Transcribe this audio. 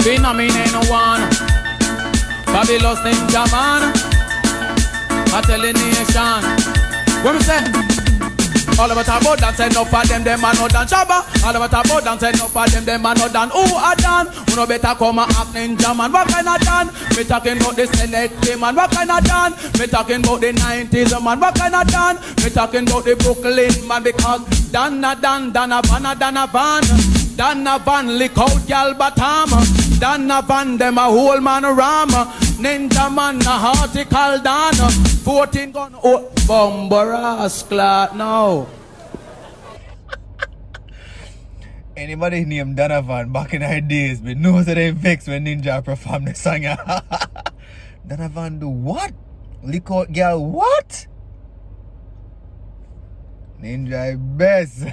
Been a mean ain't no one. Fabulous ninja man. I tell the nation. What me say? All about about dance, enough of them are not done Shabba. All about dance, enough of them are not done. Who are done? Who no better come and act ninja man. What kind of done? Me talking about the select man. What kind of done? Me talking about the 90s man. What kind of done? Me talking about the Brooklyn man. Because DonoVan, DonoVan lick out y'all bottom. DonoVan them a whole man ram. Ninja man a article done. 14 gun oh bomberas clot now. Anybody named DonoVan back in our days, but knows that they vex when Ninja perform the song. DonoVan do what? Lick out girl what? Ninja best.